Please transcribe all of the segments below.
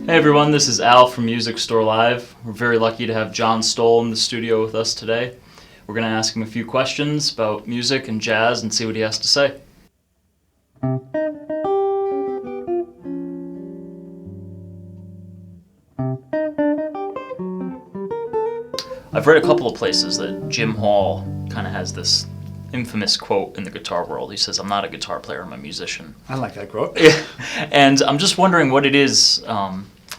Hey everyone, this is Al from Music Store Live. We're very lucky to have John Stowell in the studio with us today. We're going to ask him a few questions about music and jazz and see what he has to say. I've read a couple of places that Jim Hall kind of has this infamous quote in the guitar world. He says, "I'm not a guitar player, I'm a musician." I like that quote. And I'm just wondering what it is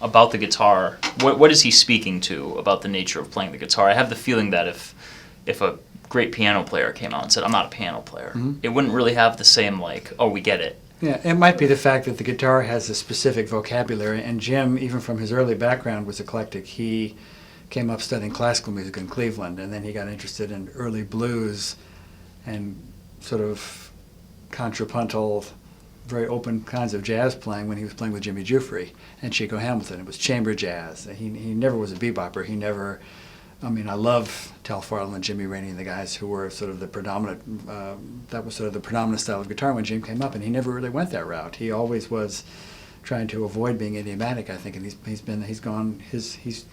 about the guitar. What is he speaking to about the nature of playing the guitar? I have the feeling that if a great piano player came out and said, "I'm not a piano player," it wouldn't really have the same, like, "Oh, we get it." Yeah, it might be the fact that the guitar has a specific vocabulary, and Jim, even from his early background, was eclectic. He came up studying classical music in Cleveland, and then he got interested in early blues and sort of contrapuntal, very open kinds of jazz playing when he was playing with Jimmy Giuffre and Chico Hamilton. It was chamber jazz. He never was a bebopper. He never, I mean, I love Tal Farlow and Jimmy Rainey and the guys who were sort of the predominant, that was sort of the predominant style of guitar when Jim came up, and he never really went that route. He always was trying to avoid being idiomatic, I think, and he's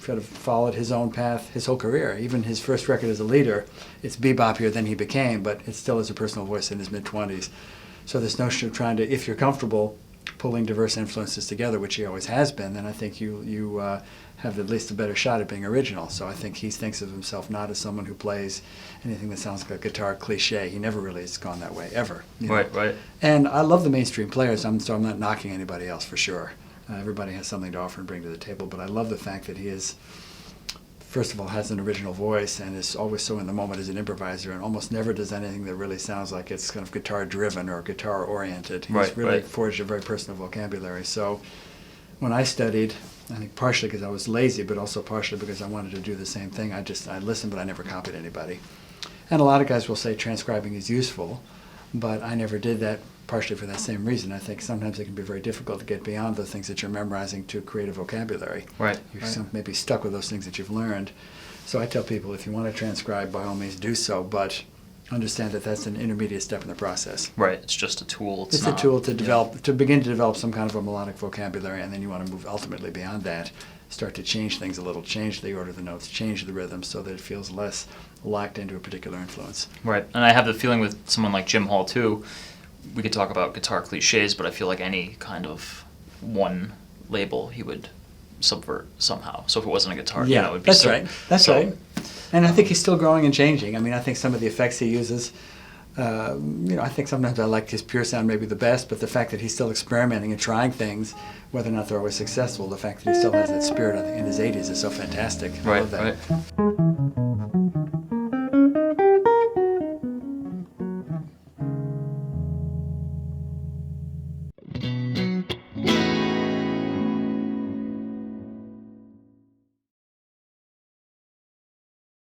sort of followed his own path his whole career. Even his first record as a leader, it's beboppier than he became, but it still is a personal voice in his mid-20s. So this notion of trying to, if you're comfortable pulling diverse influences together, which he always has been, then I think you have at least a better shot at being original. So I think he thinks of himself not as someone who plays anything that sounds like a guitar cliche. He never really has gone that way, ever. Right. And I love the mainstream players, so I'm not knocking anybody else for sure. Everybody has something to offer and bring to the table, but I love the fact that he is, first of all, has an original voice and is always so in the moment as an improviser and almost never does anything that really sounds like it's kind of guitar-driven or guitar-oriented. He's really forged a very personal vocabulary. So when I studied, I think partially because I was lazy, but also partially because I wanted to do the same thing, I listened, but I never copied anybody. And a lot of guys will say transcribing is useful, but I never did that, partially for that same reason. I think sometimes it can be very difficult to get beyond the things that you're memorizing to create a vocabulary. You're maybe stuck with those things that you've learned. So I tell people, if you want to transcribe, by all means do so, but understand that that's an intermediate step in the process. Right, it's just a tool. It's a tool to develop, to begin to develop some kind of a melodic vocabulary, and then you want to move ultimately beyond that, start to change things a little, change the order of the notes, change the rhythm so that it feels less locked into a particular influence. Right, and I have the feeling with someone like Jim Hall too, we could talk about guitar cliches, but I feel like any kind of one label he would subvert somehow. So if it wasn't a guitar, yeah, it would be that's right. That's right. And I think he's still growing and changing. I mean, I think some of the effects he uses, I think sometimes I like his pure sound maybe the best, but the fact that he's still experimenting and trying things, whether or not they're always successful, the fact that he still has that spirit in his 80s is so fantastic. I love that. Right.